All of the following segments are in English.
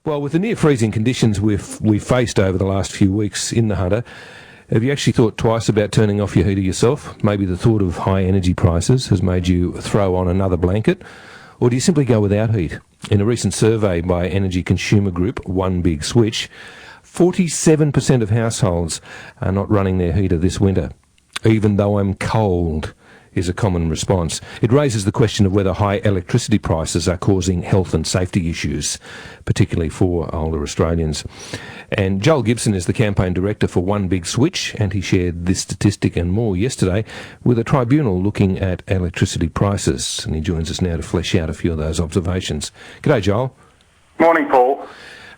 Well, with the near freezing conditions we've faced over the last few weeks in the Hunter, have you actually thought twice about turning off your heater yourself? Maybe the thought of high energy prices has made you throw on another blanket? Or do you simply go without heat? In a recent survey by energy consumer group One Big Switch, 47% of households are not running their heater this winter. Even though I'm cold is a common response. It raises the question of whether high electricity prices are causing health and safety issues, particularly for older Australians. And Joel Gibson is the campaign director for One Big Switch, and he shared this statistic and more yesterday with a tribunal looking at electricity prices. And he joins us now to flesh out a few of those observations. G'day, Joel. Morning, Paul.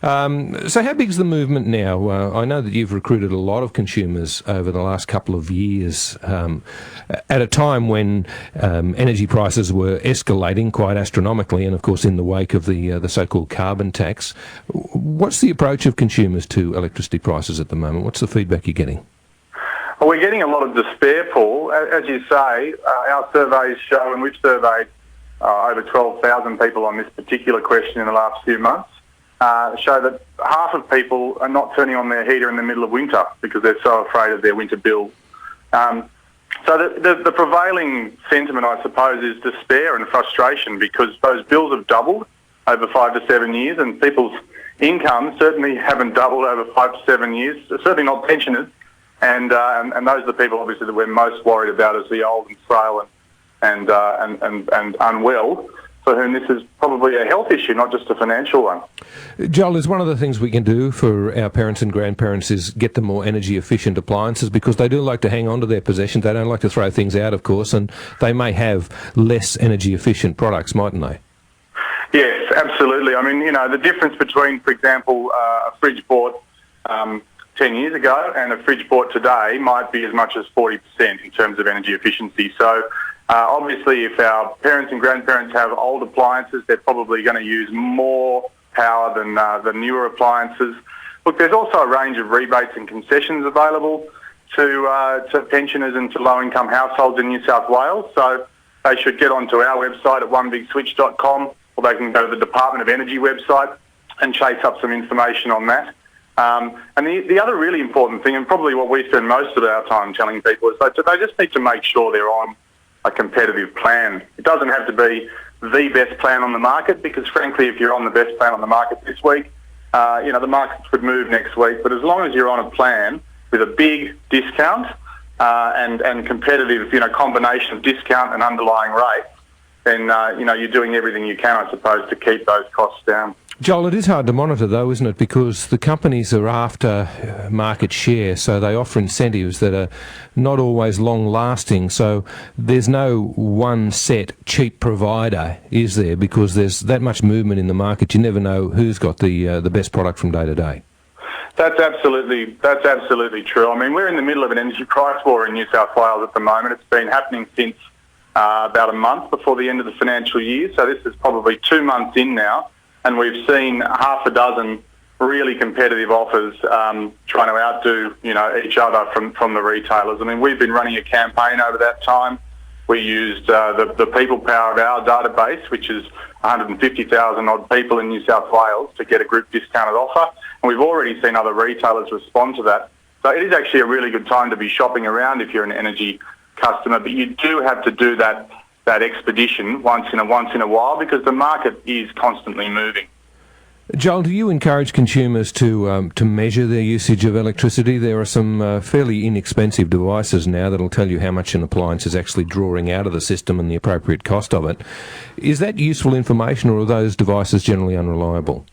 So how big's the movement now? I know that you've recruited a lot of consumers over the last couple of years at a time when energy prices were escalating quite astronomically, and of course in the wake of the so-called carbon tax. What's the approach of consumers to electricity prices at the moment? What's the feedback you're getting? Well, we're getting a lot of despair, Paul. As you say, our surveys show, and we've surveyed over 12,000 people on this particular question in the last few months, show that half of people are not turning on their heater in the middle of winter because they're so afraid of their winter bill. So the prevailing sentiment, I suppose, is despair and frustration because those bills have doubled over 5 to 7 years, and people's incomes certainly haven't doubled over 5 to 7 years, certainly not pensioners. And those are the people, obviously, that we're most worried about as the old and frail and unwell, for whom this is probably a health issue, not just a financial one. Joel, is one of the things we can do for our parents and grandparents is get them more energy efficient appliances, because they do like to hang on to their possessions. They don't like to throw things out, of course, and they may have less energy efficient products, mightn't they? Yes, absolutely. I mean, the difference between, for example, a fridge bought 10 years ago and a fridge bought today might be as much as 40% in terms of energy efficiency. So obviously, if our parents and grandparents have old appliances, they're probably going to use more power than the newer appliances. Look, there's also a range of rebates and concessions available to pensioners and to low-income households in New South Wales. So they should get onto our website at onebigswitch.com, or they can go to the Department of Energy website and chase up some information on that. And the other really important thing, and probably what we spend most of our time telling people, is that they just need to make sure they're on a competitive plan. It doesn't have to be the best plan on the market, because frankly, if you're on the best plan on the market this week, the markets could move next week. But as long as you're on a plan with a big discount and competitive, combination of discount and underlying rate, then you're doing everything you can, I suppose, to keep those costs down. Joel, it is hard to monitor though, isn't it? Because the companies are after market share, so they offer incentives that are not always long-lasting. So there's no one set cheap provider, is there? Because there's that much movement in the market, you never know who's got the best product from day to day. That's absolutely true. I mean, we're in the middle of an energy price war in New South Wales at the moment. It's been happening since about a month before the end of the financial year. So this is probably 2 months in now. And we've seen half a dozen really competitive offers trying to outdo, each other from the retailers. I mean, we've been running a campaign over that time. We used the people power of our database, which is 150,000 odd people in New South Wales, to get a group discounted offer. And we've already seen other retailers respond to that. So it is actually a really good time to be shopping around if you're an energy customer, but you do have to do that expedition once in a while, because the market is constantly moving. Joel, do you encourage consumers to measure their usage of electricity? There are some fairly inexpensive devices now that'll tell you how much an appliance is actually drawing out of the system and the appropriate cost of it. Is that useful information, or are those devices generally unreliable?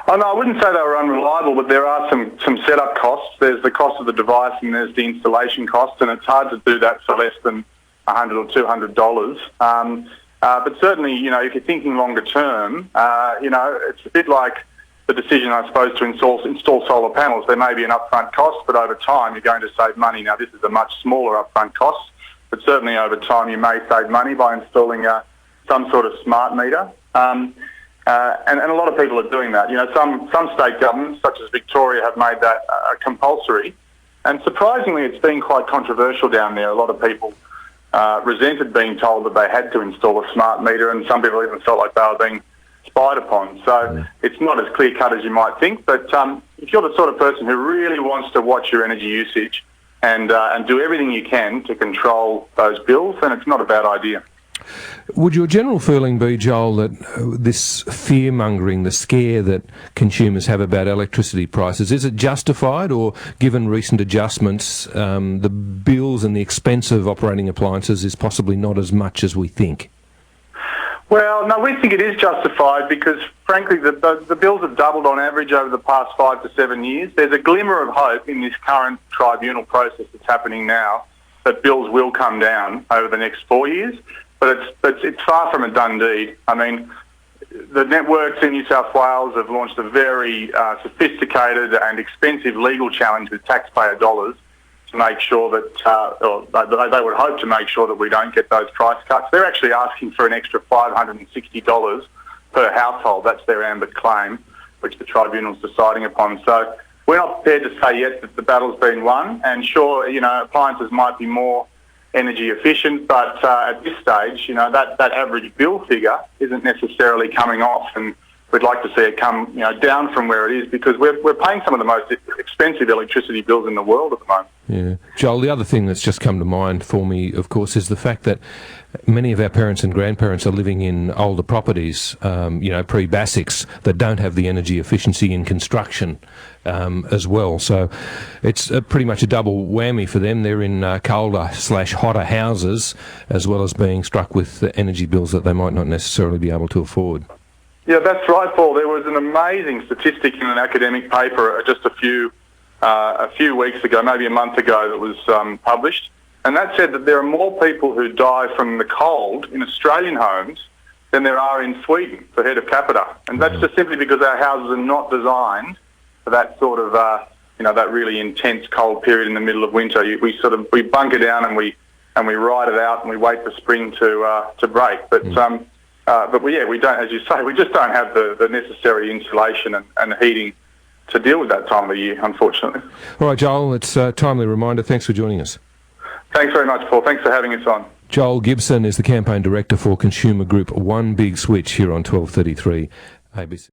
Oh, no, I wouldn't say they were unreliable, but there are some setup costs. There's the cost of the device and there's the installation cost, and it's hard to do that for less than $100 or $200. But certainly, if you're thinking longer term, it's a bit like the decision, I suppose, to install solar panels. There may be an upfront cost, but over time you're going to save money. Now, this is a much smaller upfront cost, but certainly over time you may save money by installing some sort of smart meter. And a lot of people are doing that. Some state governments, such as Victoria, have made that compulsory. And surprisingly, it's been quite controversial down there. A lot of people resented being told that they had to install a smart meter, and some people even felt like they were being spied upon. So it's not as clear-cut as you might think, but if you're the sort of person who really wants to watch your energy usage and do everything you can to control those bills, then it's not a bad idea. Would your general feeling be, Joel, that this fear-mongering, the scare that consumers have about electricity prices, is it justified, or given recent adjustments, the bills and the expense of operating appliances is possibly not as much as we think? Well, no, we think it is justified because, frankly, the bills have doubled on average over the past 5 to 7 years. There's a glimmer of hope in this current tribunal process that's happening now that bills will come down over the next 4 years. But it's far from a done deed. I mean, the networks in New South Wales have launched a very sophisticated and expensive legal challenge with taxpayer dollars to make sure that, or they would hope to make sure that we don't get those price cuts. They're actually asking for an extra $560 per household. That's their ambit claim, which the tribunal's deciding upon. So we're not prepared to say yet that the battle's been won. And sure, appliances might be more energy efficient, but at this stage, that average bill figure isn't necessarily coming off, and we'd like to see it come, down from where it is, because we're paying some of the most expensive electricity bills in the world at the moment. Yeah. Joel, the other thing that's just come to mind for me, of course, is the fact that many of our parents and grandparents are living in older properties, pre-BASICs, that don't have the energy efficiency in construction as well. So it's pretty much a double whammy for them. They're in colder/hotter houses, as well as being struck with energy bills that they might not necessarily be able to afford. Yeah, that's right, Paul. There was an amazing statistic in an academic paper just a few weeks ago, maybe a month ago, that was published, and that said that there are more people who die from the cold in Australian homes than there are in Sweden per head of capita, and that's just simply because our houses are not designed for that sort of, that really intense cold period in the middle of winter. We bunker down and we ride it out and we wait for spring to break, but we don't, as you say, we just don't have the necessary insulation and heating to deal with that time of the year, unfortunately. All right, Joel, it's a timely reminder. Thanks for joining us. Thanks very much, Paul. Thanks for having us on. Joel Gibson is the campaign director for consumer group One Big Switch here on 1233 ABC.